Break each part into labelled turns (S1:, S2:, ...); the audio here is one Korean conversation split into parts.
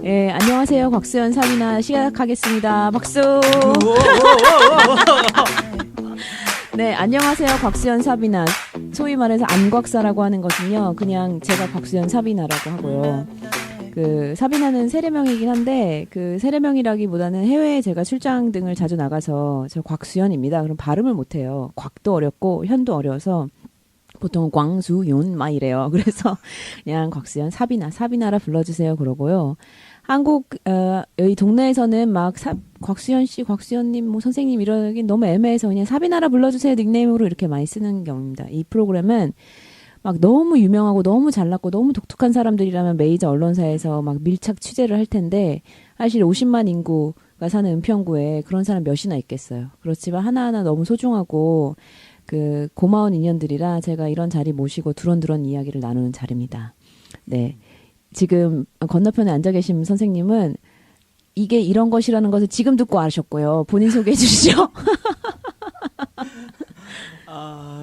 S1: 예, 안녕하세요. 곽수연 사비나 시작하겠습니다. 박수. 네, 안녕하세요. 곽수연 사비나. 소위 말해서 안곽사라고 하는 것은요, 그냥 제가 곽수연 사비나라고 하고요. 그 사비나는 세례명이긴 한데 그 세례명이라기보다는 해외에 제가 출장 등을 자주 나가서 저 곽수연입니다. 그럼 발음을 못해요. 곽도 어렵고 현도 어려워서 보통은 광수윤 막 이래요. 그래서 그냥 곽수연 사비나라 불러주세요 그러고요. 한국 여기 동네에서는 막 곽수연 씨, 곽수연님, 뭐 선생님 이러긴 너무 애매해서 그냥 사비나라 불러주세요 닉네임으로 이렇게 많이 쓰는 경우입니다. 이 프로그램은 막 너무 유명하고 너무 잘났고 너무 독특한 사람들이라면 메이저 언론사에서 막 밀착 취재를 할 텐데 사실 50만 인구가 사는 은평구에 그런 사람 몇이나 있겠어요. 그렇지만 하나하나 너무 소중하고 그 고마운 인연들이라 제가 이런 자리 모시고 두런두런 이야기를 나누는 자리입니다. 네. 지금 건너편에 앉아 계신 선생님은 이게 이런 것이라는 것을 지금 듣고 아셨고요. 본인 소개해 주시죠.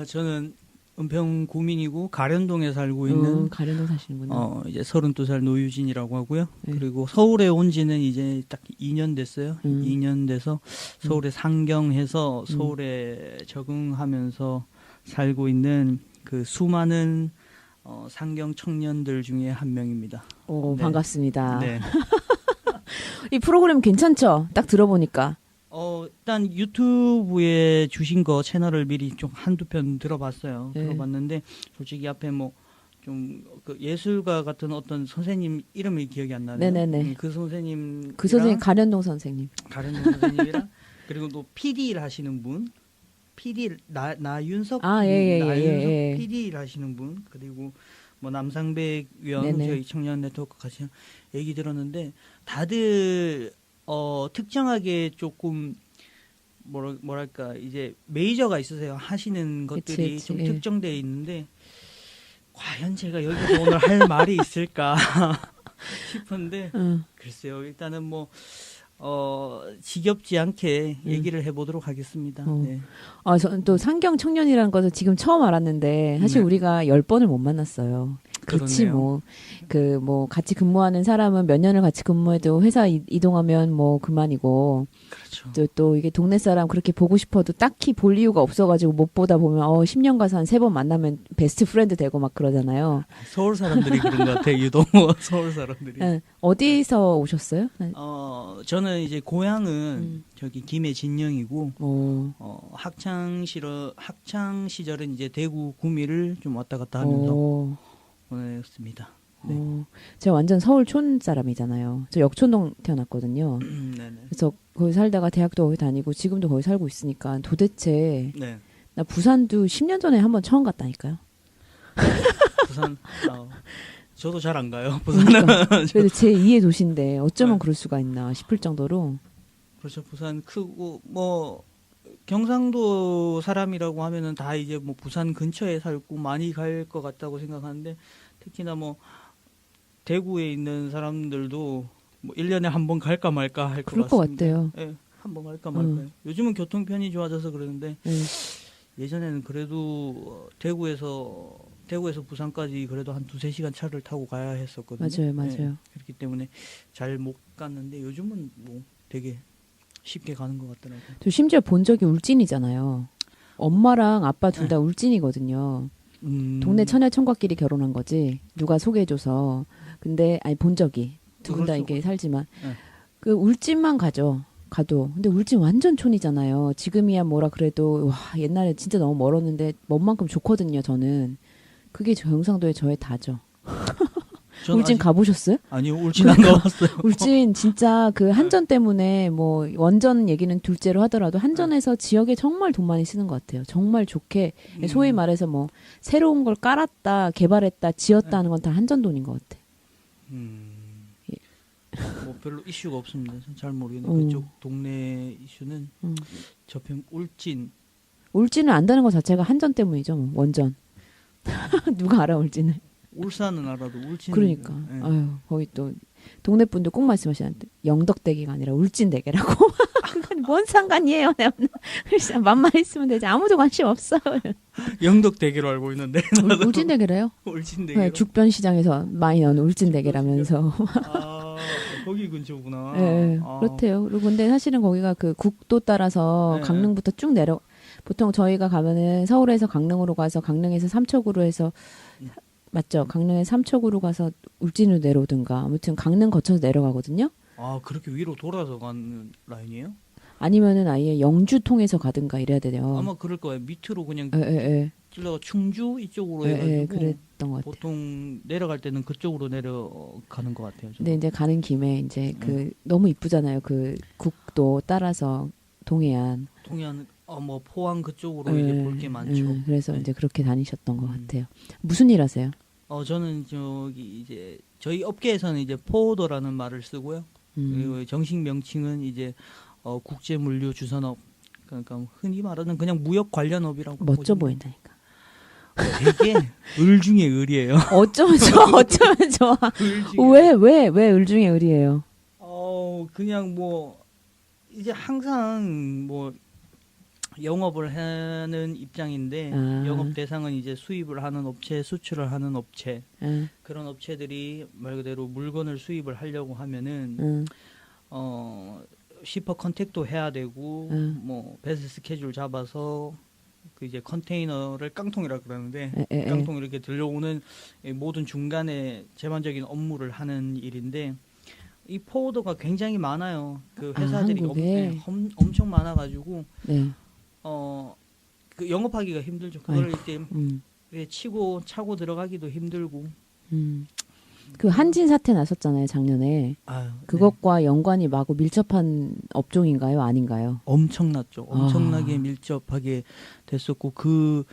S2: 저는 은평 구민이고 가련동에 살고 있는
S1: 가련동 사시는구나.
S2: 이제 32살 노유진이라고 하고요.
S1: 네.
S2: 그리고 서울에 온 지는 이제 딱 2년 됐어요. 2년 돼서 서울에 상경해서 서울에 적응하면서 살고 있는 그 수많은 상경 청년들 중에 한 명입니다.
S1: 오,
S2: 네.
S1: 반갑습니다.
S2: 네.
S1: 이 프로그램 괜찮죠? 딱 들어보니까.
S2: 일단 유튜브에 주신 거 채널을 미리 좀 한두 편 들어봤어요.
S1: 네.
S2: 들어봤는데 솔직히 앞에 뭐 좀 그 예술가 같은 어떤 선생님 이름이 기억이 안 나네요.
S1: 네네네.
S2: 그 선생님
S1: 그 선생님 가련동 선생님.
S2: 가련동 선생님이랑 그리고 또 PD를 하시는 분, PD 나윤석
S1: 예.
S2: PD 를 하시는 분, 그리고 뭐 남상백 위원
S1: 네네.
S2: 저희 청년 네트워크 같이 얘기 들었는데 다들 특정하게 조금 뭐랄까 이제 메이저가 있으세요. 하시는 것들이
S1: 그치,
S2: 좀
S1: 예.
S2: 특정되어 있는데 과연 제가 여기서 오늘 할 말이 있을까 싶은데 글쎄요. 일단은 뭐 지겹지 않게 얘기를 해보도록 하겠습니다. 네.
S1: 저는 또 상경 청년이라는 것을 지금 처음 알았는데 사실
S2: 네.
S1: 우리가 10번을 못 만났어요. 그렇지
S2: 그러네요.
S1: 뭐 같이 근무하는 사람은 몇 년을 같이 근무해도 회사 이동하면 뭐 그만이고
S2: 그렇죠.
S1: 또 이게 동네 사람 그렇게 보고 싶어도 딱히 볼 이유가 없어가지고 못 보다 보면 10년 가서 한 3번 만나면 베스트 프렌드 되고 막 그러잖아요.
S2: 서울 사람들이 그런 것 같아요. 유독 서울 사람들이.
S1: 네. 어디서 오셨어요?
S2: 저는 이제 고향은 저기 김해 진영이고
S1: 오.
S2: 학창 시절은 이제 대구 구미를 좀 왔다 갔다 하면서 보냈습니다. 네.
S1: 제가 완전 서울촌 사람이잖아요. 저 역촌동 태어났거든요.
S2: 네네.
S1: 그래서 거기 살다가 대학도 거기 다니고 지금도 거기 살고 있으니까 도대체
S2: 네.
S1: 나 부산도 10년 전에 한번 처음 갔다니까요.
S2: 부산. 저도 잘 안 가요. 부산은.
S1: 그래도 제 2의 도시인데 어쩌면
S2: 네.
S1: 그럴 수가 있나 싶을 정도로.
S2: 그렇죠. 부산 크고 뭐 경상도 사람이라고 하면은 다 이제 뭐 부산 근처에 살고 많이 갈 것 같다고 생각하는데 특히나 뭐 대구에 있는 사람들도 뭐 1년에 한 번 갈까 말까 할 것
S1: 그럴 것
S2: 같습니다.
S1: 같아요.
S2: 예, 한 번 갈까 말까요. 요즘은 교통편이 좋아져서 그러는데
S1: 네.
S2: 예전에는 그래도 대구에서 부산까지 그래도 한 2-3시간 차를 타고 가야 했었거든요.
S1: 맞아요.
S2: 예, 그렇기 때문에 잘 못 갔는데 요즘은 뭐 되게 쉽게 가는 것 같더라고요.
S1: 저 심지어 본 적이 울진이잖아요. 엄마랑 아빠 둘 다
S2: 네.
S1: 울진이거든요. 동네 처녀 총각끼리 결혼한 거지. 누가 소개해줘서. 근데 본 적이 두 분 다
S2: 그렇죠.
S1: 이게 살지만
S2: 네.
S1: 그 울진만 가도. 근데 울진 완전 촌이잖아요. 지금이야 뭐라 그래도 와 옛날에 진짜 너무 멀었는데 먼 만큼 좋거든요. 저는 그게 경상도의 저의 다죠.
S2: 저는
S1: 울진
S2: 아직-
S1: 가보셨어요?
S2: 아니요, 울진 안 가봤어요.
S1: 울진 진짜 그 한전 때문에 뭐 원전 얘기는 둘째로 하더라도 한전에서 지역에 정말 돈 많이 쓰는 것 같아요. 정말 좋게 소위 말해서 뭐 새로운 걸 깔았다, 개발했다, 지었다 하는 건 다 한전 돈인 것 같아.
S2: 뭐 별로 이슈가 없습니다. 저는 잘 모르겠는데 그쪽 동네 이슈는 저편 울진.
S1: 울진을 안다는 것 자체가 한전 때문이죠. 뭐. 원전. 누가 알아 울진을?
S2: 울산은 알아도 울진.
S1: 그러니까.
S2: 예.
S1: 아유, 거기 또 동네 분들 꼭 말씀하시는데 영덕대게가 아니라 울진대게라고. 그건 뭔 상관이에요? 내가 그래서 맘만 있으면 되지. 아무도 관심 없어.
S2: 영덕대게로 알고 있는데.
S1: 울진대게래요?
S2: 울진대게.
S1: 네, 죽변시장에서 많이 나오는 울진대게라면서.
S2: 아, 거기 근처구나.
S1: 네,
S2: 아.
S1: 그렇대요. 그리고 근데 사실은 거기가 그 국도 따라서
S2: 네.
S1: 강릉부터 쭉 내려. 보통 저희가 가면은 서울에서 강릉으로 가서 강릉에서 삼척으로 해서 맞죠? 강릉에 삼척으로 가서 울진으로 내려오든가 아무튼 강릉 거쳐서 내려가거든요.
S2: 아, 그렇게 위로 돌아서 가는 라인이에요?
S1: 아니면은 아예 영주 통해서 가든가 이래야 돼요.
S2: 아마 그럴 거예요. 밑으로 그냥
S1: 예.
S2: 찔러가 충주 이쪽으로
S1: 예,
S2: 해가지고
S1: 그랬던 것 같아요.
S2: 보통 내려갈 때는 그쪽으로 내려가는 것 같아요. 저는.
S1: 근데 이제 가는 김에 이제 그 너무 이쁘잖아요. 그 국도 따라서 동해안.
S2: 통해안, 뭐 포항 그쪽으로 이제 볼 게 많죠.
S1: 그래서
S2: 네.
S1: 이제 그렇게 다니셨던 것 같아요. 무슨 일 하세요?
S2: 저는 저기 이제 저희 업계에서는 이제 포워더라는 말을 쓰고요. 그리고 정식 명칭은 이제 국제물류주선업. 그러니까 흔히 말하는 그냥 무역 관련업이라고.
S1: 멋져
S2: 보시면
S1: 보인다니까.
S2: 되게 을 중에 을이에요.
S1: 어쩌면 좋아, 어쩌면 좋아.
S2: 을 중에
S1: 왜 을중에 을이에요?
S2: 그냥 뭐 이제 항상 뭐 영업을 하는 입장인데
S1: 아.
S2: 영업 대상은 이제 수입을 하는 업체, 수출을 하는 업체.
S1: 응,
S2: 그런 업체들이 말 그대로 물건을 수입을 하려고 하면은
S1: 응,
S2: 시퍼 컨택도 해야 되고 뭐 배스 스케줄 잡아서 그 이제 컨테이너를 깡통이라 그러는데 깡통 이렇게 들려오는 이 모든 중간에 제반적인 업무를 하는 일인데 이 포워더가 굉장히 많아요. 그 회사들이
S1: 한국에?
S2: 엄청 많아가지고
S1: 네.
S2: 그 영업하기가 힘들죠. 그걸
S1: 아이고,
S2: 이제 이렇게 치고 차고 들어가기도 힘들고.
S1: 그 한진 사태 났었잖아요, 작년에.
S2: 아유,
S1: 그것과 연관이 마구 밀접한 업종인가요, 아닌가요?
S2: 엄청났죠. 엄청나게 밀접하게 됐었고 그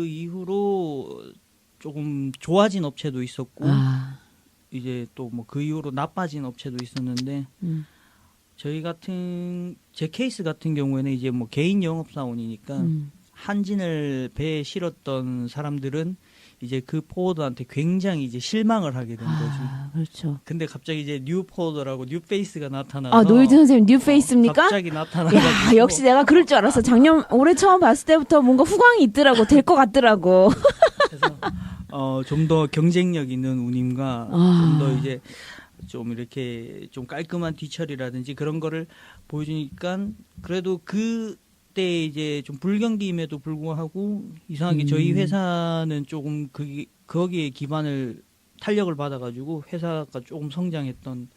S2: 이후로 조금 좋아진 업체도 있었고 이제 또 뭐 그 이후로 나빠진 업체도 있었는데 제 케이스 같은 경우에는 이제 뭐 개인 영업사원이니까 한진을 배에 실었던 사람들은 이제 그 포워더한테 굉장히 이제 실망을 하게 된 거지.
S1: 그렇죠.
S2: 근데 갑자기 이제 뉴 포워더라고 뉴 페이스가 나타나서
S1: 노일드 선생님 뉴 페이스입니까?
S2: 갑자기 나타나가지고
S1: 야, 역시 내가 그럴 줄 알았어. 올해 처음 봤을 때부터 뭔가 후광이 있더라고. 될 것 같더라고.
S2: 그래서 좀 더 경쟁력 있는 운임과 좀 더 이제 좀 이렇게 좀 깔끔한 뒤처리라든지 그런 거를 보여주니까 그래도 그때 이제 좀 불경기임에도 불구하고 이상하게 저희 회사는 조금 거기에 기반을 탄력을 받아가지고 회사가 조금 성장했던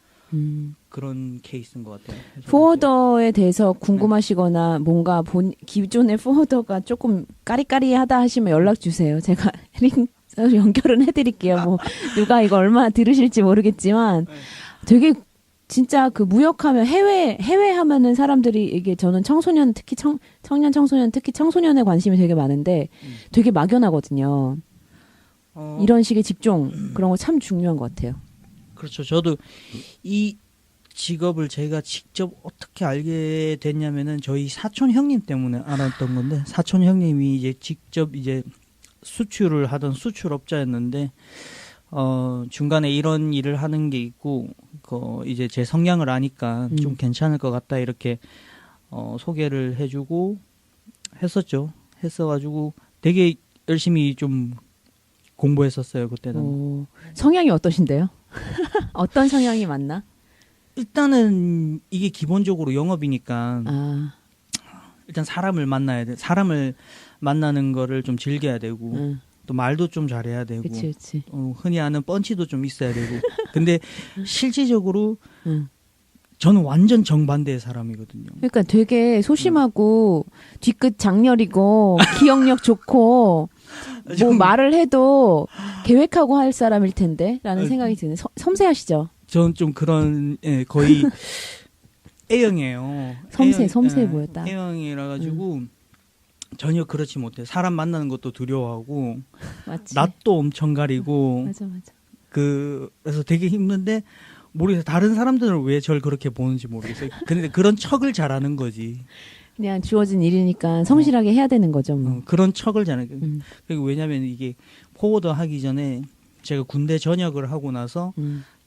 S2: 그런 케이스인 것 같아요.
S1: 포워더에 대해서 궁금하시거나 뭔가 기존의 포워더가 조금 까리까리하다 하시면 연락 주세요. 제가 연결은 해드릴게요. 뭐 누가 이거 얼마나 들으실지 모르겠지만 되게 진짜 그 무역하면 해외 하면은 사람들이 이게 저는 청소년 특히 청년 청소년 특히 청소년에 관심이 되게 많은데 되게 막연하거든요. 이런 식의 직종 그런 거 참 중요한 것 같아요.
S2: 그렇죠. 저도 이 직업을 제가 직접 어떻게 알게 됐냐면은 저희 사촌 형님 때문에 알았던 건데 사촌 형님이 이제 직접 이제 수출을 하던 수출업자였는데 중간에 이런 일을 하는 게 있고 이제 제 성향을 아니까 좀 괜찮을 것 같다 이렇게 소개를 해주고 했었죠. 했어가지고 되게 열심히 좀 공부했었어요 그때는.
S1: 성향이 어떠신데요? 어떤 성향이 맞나?
S2: 일단은 이게 기본적으로 영업이니까 일단 사람을 만나야 돼. 사람을 만나는 거를 좀 즐겨야 되고 또 말도 좀 잘해야 되고
S1: 그치.
S2: 흔히 아는 펀치도 좀 있어야 되고 근데 실질적으로 저는 완전 정반대의 사람이거든요.
S1: 그러니까 되게 소심하고 뒤끝 장렬이고 기억력 좋고 뭐 말을 해도 계획하고 할 사람일 텐데 라는 생각이 드는 섬세하시죠?
S2: 저는 좀 그런 거의 A형이에요.
S1: 섬세해 보였다.
S2: A형이라 가지고 전혀 그렇지 못해. 사람 만나는 것도 두려워하고
S1: 맞지.
S2: 낯도 엄청 가리고
S1: 맞아.
S2: 그래서 되게 힘든데 모르겠어요. 다른 사람들은 왜 저를 그렇게 보는지 모르겠어요. 근데 그런 척을 잘하는 거지.
S1: 그냥 주어진 일이니까 성실하게 해야 되는 거죠. 뭐.
S2: 그런 척을 잘해요.
S1: 음.
S2: 그리고 왜냐면 이게 포워드 하기 전에 제가 군대 전역을 하고 나서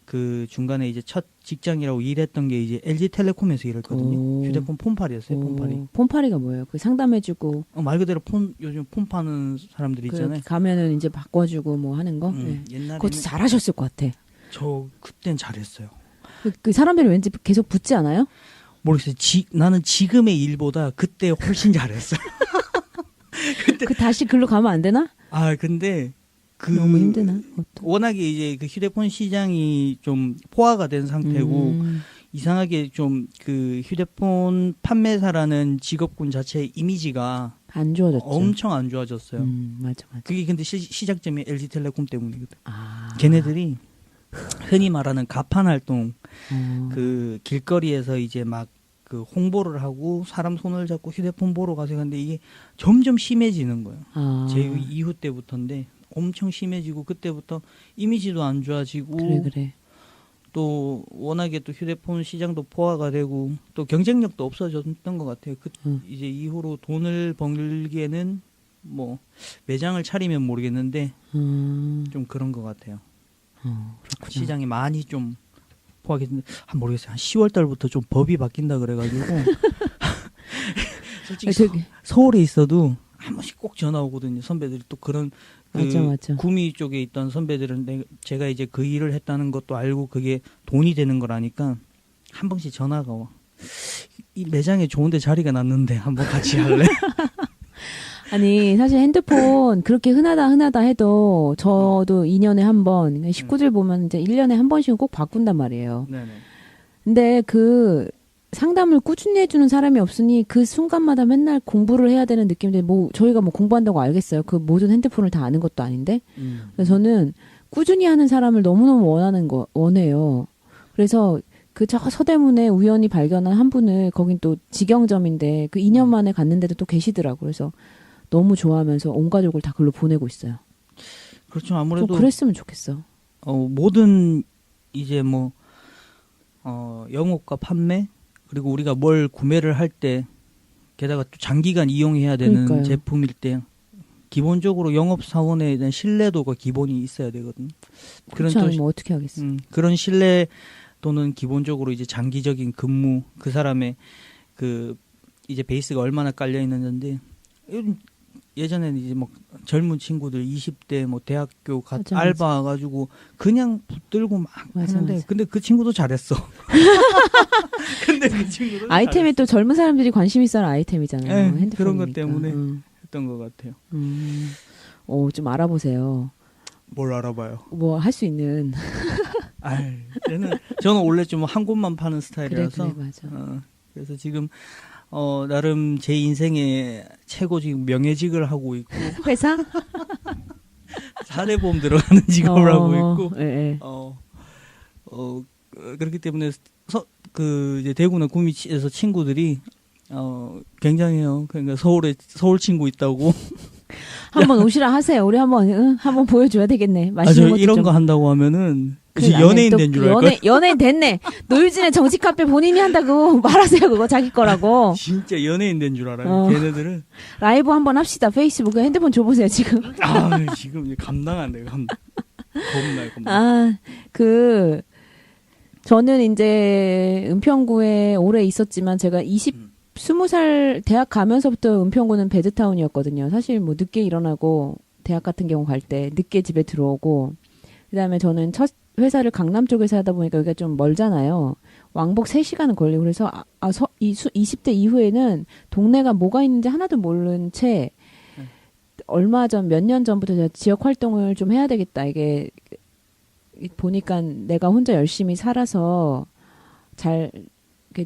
S2: 그 중간에 이제 첫 직장이라고 일했던 게 이제 LG텔레콤에서 일했거든요.
S1: 오.
S2: 휴대폰 폰팔이었어요. 폰팔이.
S1: 폰팔이가 뭐예요? 그 상담해주고
S2: 말 그대로 요즘 폰 파는 사람들 있잖아요.
S1: 가면은 이제 바꿔주고 뭐 하는 거. 네.
S2: 옛날에
S1: 그것도 잘하셨을 것 같아.
S2: 저 그땐 잘했어요.
S1: 그 사람들이 왠지 계속 붙지 않아요?
S2: 모르겠어요. 나는 지금의 일보다 그때 훨씬 잘했어요.
S1: 그 다시 글로 가면 안 되나?
S2: 근데
S1: 너무 힘드나?
S2: 워낙에 이제 그 휴대폰 시장이 좀 포화가 된 상태고 이상하게 좀 그 휴대폰 판매사라는 직업군 자체의 이미지가
S1: 안 좋아졌죠.
S2: 엄청 안 좋아졌어요.
S1: 맞아.
S2: 그게 근데 시작점이 LG텔레콤 때문이거든.
S1: 아.
S2: 걔네들이 흔히 말하는 가판 활동, 그 길거리에서 이제 막 그 홍보를 하고 사람 손을 잡고 휴대폰 보러 가서 하는데 이게 점점 심해지는 거예요. 제 이후 때부터인데 엄청 심해지고 그때부터 이미지도 안 좋아지고
S1: 그래.
S2: 또 워낙에 또 휴대폰 시장도 포화가 되고 또 경쟁력도 없어졌던 것 같아요. 이제 이후로 돈을 벌기에는 뭐 매장을 차리면 모르겠는데 좀 그런 것 같아요. 시장이 많이 좀 포화겠는데 모르겠어요. 한 10월 달부터 좀 법이 바뀐다 그래가지고 솔직히 서울에 있어도 한 번씩 꼭 전화 오거든요. 선배들이 또 그런
S1: 맞아.
S2: 구미 쪽에 있던 선배들은 제가 이제 그 일을 했다는 것도 알고 그게 돈이 되는 거라니까 한 번씩 전화가 와. 이 매장에 좋은데 자리가 났는데 한번 같이 할래?
S1: 아니 사실 핸드폰 그렇게 흔하다 해도 저도 2년에 한 번, 식구들 보면 이제 1년에 한 번씩은 꼭 바꾼단 말이에요.
S2: 네네.
S1: 근데 그 상담을 꾸준히 해주는 사람이 없으니 그 순간마다 맨날 공부를 해야 되는 느낌인데 뭐 저희가 뭐 공부한다고 알겠어요. 그 모든 핸드폰을 다 아는 것도 아닌데. 그래서 저는 꾸준히 하는 사람을 너무너무 원해요. 그래서 그 저 서대문에 우연히 발견한 한 분을 거긴 또 직영점인데 그 2년 만에 갔는데도 또 계시더라고요. 그래서 너무 좋아하면서 온 가족을 다 글로 보내고 있어요.
S2: 그렇죠. 아무래도
S1: 좀 그랬으면 좋겠어.
S2: 모든 이제 뭐 영업과 판매 그리고 우리가 뭘 구매를 할 때 게다가 또 장기간 이용해야 되는
S1: 그러니까요.
S2: 제품일 때 기본적으로 영업 사원에 대한 신뢰도가 기본이 있어야 되거든.
S1: 그렇지 않으면 어떻게 하겠어.
S2: 그런 신뢰 또는 기본적으로 이제 장기적인 근무 그 사람의 그 이제 베이스가 얼마나 깔려 있는지 예전에는 이제 막 젊은 친구들 20대 뭐 대학교
S1: 맞아.
S2: 알바 와가지고 그냥 붙들고 막 하는데
S1: 맞아.
S2: 근데 그 친구도 잘했어. 근데 그 친구도
S1: 아이템이 또 젊은 사람들이 관심 있어하는 아이템이잖아요.
S2: 네,
S1: 핸드폰이니까.
S2: 그런 것 때문에 했던 것 같아요.
S1: 좀 알아보세요.
S2: 뭘 알아봐요?
S1: 뭐 할 수 있는.
S2: 저는 원래 좀 한 곳만 파는 스타일이라서.
S1: 그래, 맞아.
S2: 그래서 지금 나름 제 인생의 최고 지금 명예직을 하고 있고
S1: 회사?
S2: 사대보험 들어가는 직업을 하고 있고
S1: 네.
S2: 그렇기 때문에 이제 대구나 구미에서 친구들이 굉장해요. 그러니까 서울 친구 있다고.
S1: 한번 오시라 하세요. 우리 한번 보여줘야 되겠네. 맛있는 것도
S2: 이런
S1: 좀.
S2: 거 한다고 하면은 연예인 된 줄 알걸?
S1: 연예인 됐네. 노유진의 정치 카페 본인이 한다고 말하세요. 그거 자기 거라고.
S2: 진짜 연예인 된 줄 알아요. 걔네들은.
S1: 라이브 한번 합시다. 페이스북에 핸드폰 줘보세요 지금.
S2: 지금 감당 안 돼요. 겁나.
S1: 저는 이제 은평구에 오래 있었지만 제가 20살 대학 가면서부터 은평구는 배드타운이었거든요. 사실 뭐 늦게 일어나고 대학 같은 경우 갈 때 늦게 집에 들어오고 그다음에 저는 첫 회사를 강남 쪽에서 하다 보니까 여기가 좀 멀잖아요. 왕복 3시간은 걸리고 그래서 20대 이후에는 동네가 뭐가 있는지 하나도 모르는 채 몇 년 전부터 제가 지역 활동을 좀 해야 되겠다. 이게 보니까 내가 혼자 열심히 살아서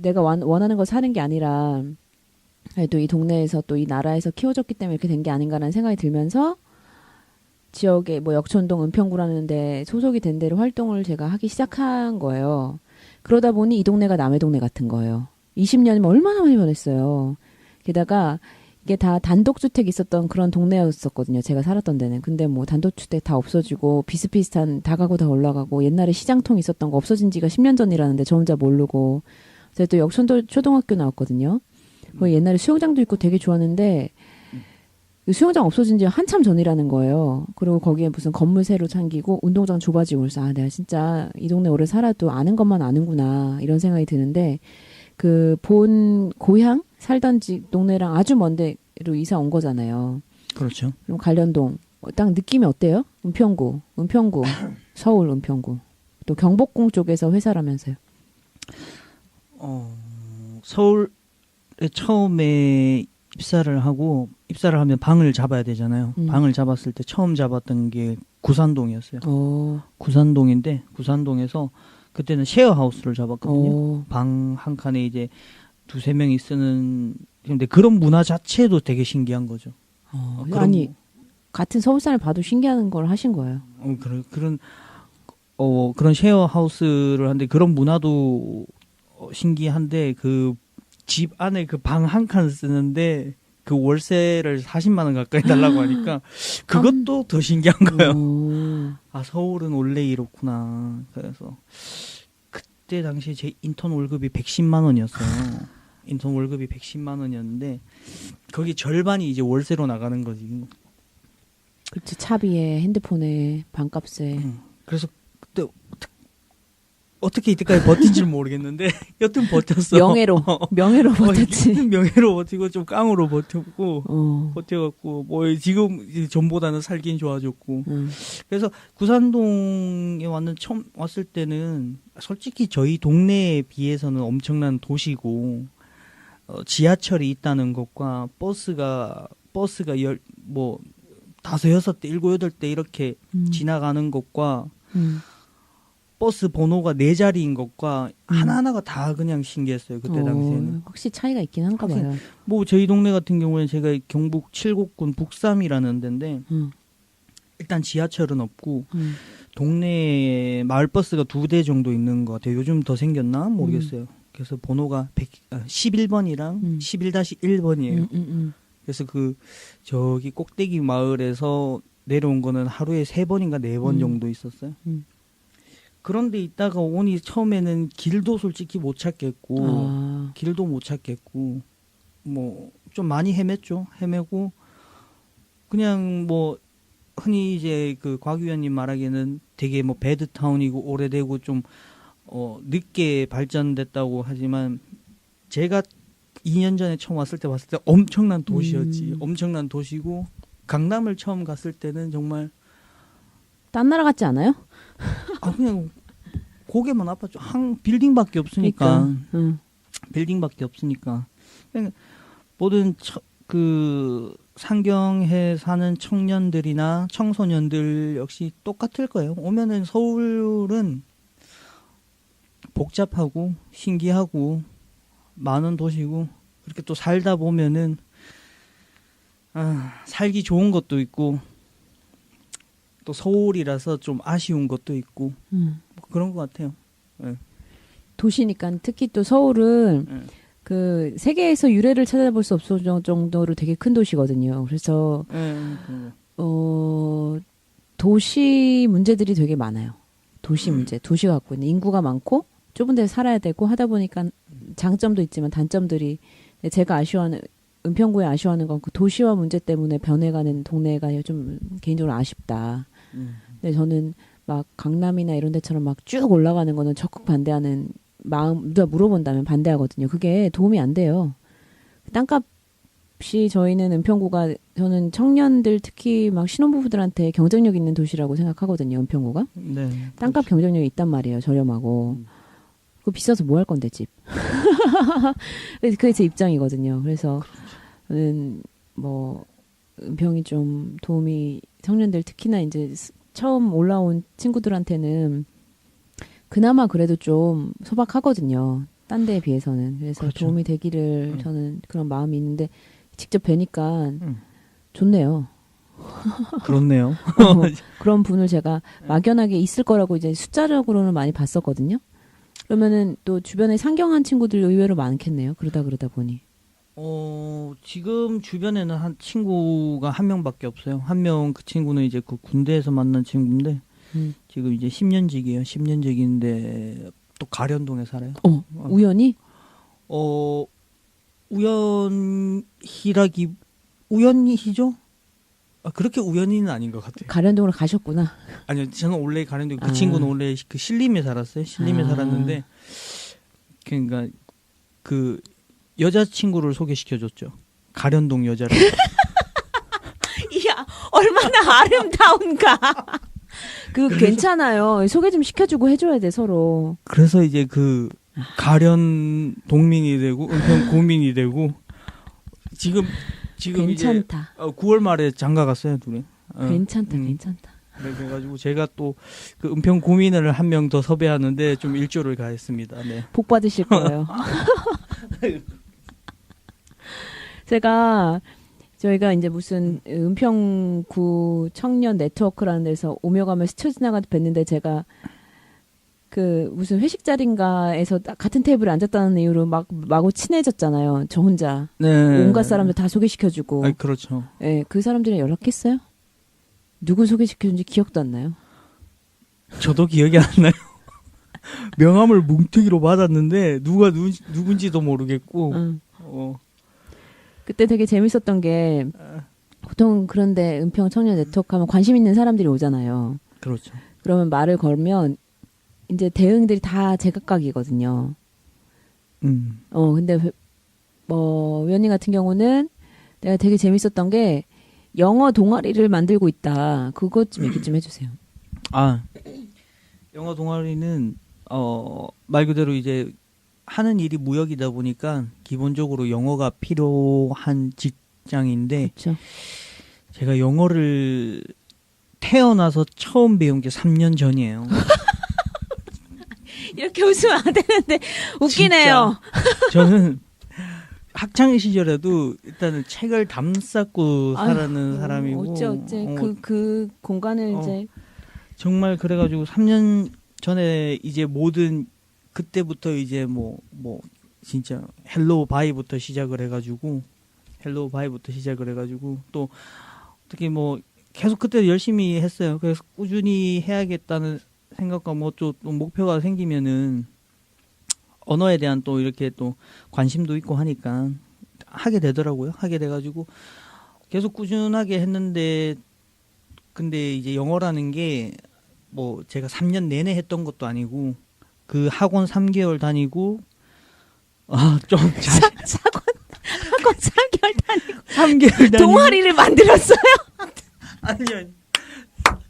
S1: 내가 원하는 거 사는 게 아니라 또 이 동네에서 또 이 나라에서 키워졌기 때문에 이렇게 된 게 아닌가라는 생각이 들면서 지역에 뭐 역촌동 은평구라는 데 소속이 된 데로 활동을 제가 하기 시작한 거예요. 그러다 보니 이 동네가 남의 동네 같은 거예요. 20년이면 얼마나 많이 변했어요. 게다가 이게 다 단독주택 있었던 그런 동네였었거든요. 제가 살았던 데는. 근데 뭐 단독주택 다 없어지고 비슷비슷한 다가구 다 올라가고 옛날에 시장통 있었던 거 없어진 지가 10년 전이라는데 저 혼자 모르고 제가 또 역촌도 초등학교 나왔거든요. 거기 옛날에 수영장도 있고 되게 좋았는데 그 수영장 없어진 지 한참 전이라는 거예요. 그리고 거기에 무슨 건물 새로 생기고 운동장 좁아지고 그래서 아 내가 진짜 이 동네 오래 살아도 아는 것만 아는구나 이런 생각이 드는데 그 본 고향 살던 집 동네랑 아주 먼 데로 이사 온 거잖아요.
S2: 그렇죠.
S1: 그럼 관련동 딱 느낌이 어때요? 은평구 서울 은평구 또 경복궁 쪽에서 회사라면서요.
S2: 서울에 처음에 입사를 하면 방을 잡아야 되잖아요. 방을 잡았을 때 처음 잡았던 게 구산동이었어요. 구산동인데 구산동에서 그때는 셰어하우스를 잡았거든요. 방 한 칸에 이제 두세 명이 쓰는. 근데 그런 문화 자체도 되게 신기한 거죠.
S1: 아니 같은 서울 사람을 봐도 신기한 걸 하신 거예요.
S2: 그런 셰어하우스를 하는데 그런 문화도 신기한데 그 집 안에 그 방 한 칸 쓰는데 그 월세를 40만 원 가까이 달라고 하니까 그것도 더 신기한 거예요. 아 서울은 원래 이렇구나. 그래서 그때 당시에 제 인턴 월급이 110만 원이었어요. 인턴 월급이 110만 원이었는데 거기 절반이 이제 월세로 나가는 거지.
S1: 그렇지. 차비에 핸드폰에 방값에.
S2: 그래서 그때 어떻게 이때까지 버틴지 모르겠는데 여튼 버텼어.
S1: 명예로 버텼지.
S2: 명예로 버티고 좀 깡으로 버텨갖고 뭐 지금 전보다는 살긴 좋아졌고. 그래서 구산동에 처음 왔을 때는 솔직히 저희 동네에 비해서는 엄청난 도시고 지하철이 있다는 것과 버스가 다섯 여섯 대 일곱 여덟 대 이렇게 지나가는 것과 버스 번호가 네 자리인 것과 하나하나가 다 그냥 신기했어요. 그때 당시에는.
S1: 확실히 차이가 있긴 한가 봐요.
S2: 뭐 저희 동네 같은 경우에는 제가 경북 칠곡군 북삼이라는 데인데 일단 지하철은 없고 동네에 마을버스가 2대 정도 있는 것 같아요. 요즘 더 생겼나 모르겠어요. 그래서 번호가 11번이랑 11-1번이에요. 그래서 저기 꼭대기 마을에서 내려온 거는 하루에 3번인가 4번 정도 있었어요. 그런데 있다가 오니 처음에는 길도 솔직히 못 찾겠고 뭐 좀 많이 헤매고 그냥 뭐 흔히 이제 그 곽 위원님 말하기에는 되게 뭐 배드타운이고 오래되고 좀 늦게 발전됐다고 하지만 제가 2년 전에 처음 봤을 때 엄청난 도시였지. 엄청난 도시고 강남을 처음 갔을 때는 정말
S1: 딴 나라 같지 않아요?
S2: 그냥 고개만 아팠죠. 빌딩밖에 없으니까. 빌딩밖에 없으니까. 그냥 모든 상경에 사는 청년들이나 청소년들 역시 똑같을 거예요. 오면은 서울은 복잡하고 신기하고 많은 도시고 그렇게 또 살다 보면은 살기 좋은 것도 있고 또 서울이라서 좀 아쉬운 것도 있고 뭐 그런 것 같아요. 네.
S1: 도시니까 특히 또 서울은 그 세계에서 유래를 찾아볼 수 없을 정도로 되게 큰 도시거든요. 그래서 도시 문제들이 되게 많아요. 도시 문제, 도시가 갖고 있는 인구가 많고 좁은 데서 살아야 되고 하다 보니까 장점도 있지만 단점들이 제가 은평구에 아쉬워하는 건 그 도시화 문제 때문에 변해가는 동네가 좀 개인적으로 아쉽다. 근데 저는 막 강남이나 이런 데처럼 막 쭉 올라가는 거는 적극 반대하는 마음, 누가 물어본다면 반대하거든요. 그게 도움이 안 돼요. 땅값이 저희는 은평구가 저는 청년들 특히 막 신혼부부들한테 경쟁력 있는 도시라고 생각하거든요. 은평구가.
S2: 네.
S1: 땅값 경쟁력이 있단 말이에요. 저렴하고. 그거 비싸서 뭐 할 건데 집. 그게 제 입장이거든요. 그래서 저는 뭐 은평이 좀 도움이 청년들 특히나 이제 처음 올라온 친구들한테는 그나마 그래도 좀 소박하거든요. 딴 데에 비해서는. 그래서
S2: 그렇죠.
S1: 도움이 되기를 저는 그런 마음이 있는데 직접 뵈니까 좋네요.
S2: 그렇네요.
S1: 그런 분을 제가 막연하게 있을 거라고 이제 숫자적으로는 많이 봤었거든요. 그러면은 또 주변에 상경한 친구들 의외로 많겠네요. 그러다 보니.
S2: 지금 주변에는 한 친구가 한 명밖에 없어요. 한 명 그 친구는 이제 그 군대에서 만난 친구인데 지금 이제 10년직이에요. 10년직인데 또 가련동에 살아요.
S1: 우연히?
S2: 우연히죠? 그렇게 우연히는 아닌 것 같아요.
S1: 가련동으로 가셨구나.
S2: 아니요, 저는 원래 가는데 그
S1: 아.
S2: 친구는 원래 그 신림에 살았어요. 신림에
S1: 아.
S2: 살았는데, 그러니까 그 여자친구를 소개시켜줬죠. 가련동 여자를.
S1: 이야, 얼마나 아름다운가. 괜찮아요. 소개 좀 시켜주고 해줘야 돼, 서로.
S2: 그래서 이제 그 가련 동민이 되고 은평 고민이 되고 지금
S1: 괜찮다.
S2: 이제 9월 말에 장가 갔어요, 둘이.
S1: 괜찮다, 괜찮다.
S2: 네, 그래가지고 제가 또 그 은평 고민을 한 명 더 섭외하는데 좀 일조를 가했습니다. 네.
S1: 복 받으실 거예요. 저희가 이제 무슨 은평구 청년 네트워크라는 데서 오며 가며 스쳐 지나가다 뵀는데 제가 그 무슨 회식 자리인가에서 같은 테이블에 앉았다는 이유로 마구 친해졌잖아요. 저 혼자.
S2: 네.
S1: 온갖 사람들 다 소개시켜주고.
S2: 그렇죠.
S1: 예, 그 사람들이랑 연락했어요? 누구 소개시켜준지 기억도 안 나요.
S2: 저도 기억이 안 나요. 명함을 뭉텅이로 받았는데 누가 누군지도 모르겠고.
S1: 응.
S2: 어.
S1: 그때 되게 재밌었던 게 보통 그런데 은평 청년 네트워크 하면 관심 있는 사람들이 오잖아요.
S2: 그렇죠.
S1: 그러면 말을 걸면 이제 대응들이 다 제각각이거든요. 근데 위원님 같은 경우는 내가 되게 재밌었던 게 영어 동아리를 만들고 있다. 그것 좀 얘기 좀 해주세요.
S2: 영어 동아리는 말 그대로 이제 하는 일이 무역이다 보니까 기본적으로 영어가 필요한 직장인데
S1: 그렇죠.
S2: 제가 영어를 태어나서 처음 배운 게 3년 전이에요.
S1: 이렇게 웃으면 안 되는데 웃기네요.
S2: 저는 학창 시절에도 일단은 책을 담쌓고 살았는 사람이고
S1: 어째 그 공간을 이제
S2: 정말 그래가지고 3년 전에 이제 모든 그때부터 이제 뭐 진짜 헬로우 바이부터 시작을 해가지고 또 어떻게 뭐 계속 그때 열심히 했어요. 그래서 꾸준히 해야겠다는 생각과 뭐 또 목표가 생기면은 언어에 대한 또 이렇게 또 관심도 있고 하니까 하게 되더라고요. 하게 돼가지고 계속 꾸준하게 했는데 근데 이제 영어라는 게 뭐 제가 3년 내내 했던 것도 아니고 그 학원 3개월 다니고 학원
S1: 3개월 다니고
S2: 3개월 다니고
S1: 동아리를 만들었어요.
S2: 아니요.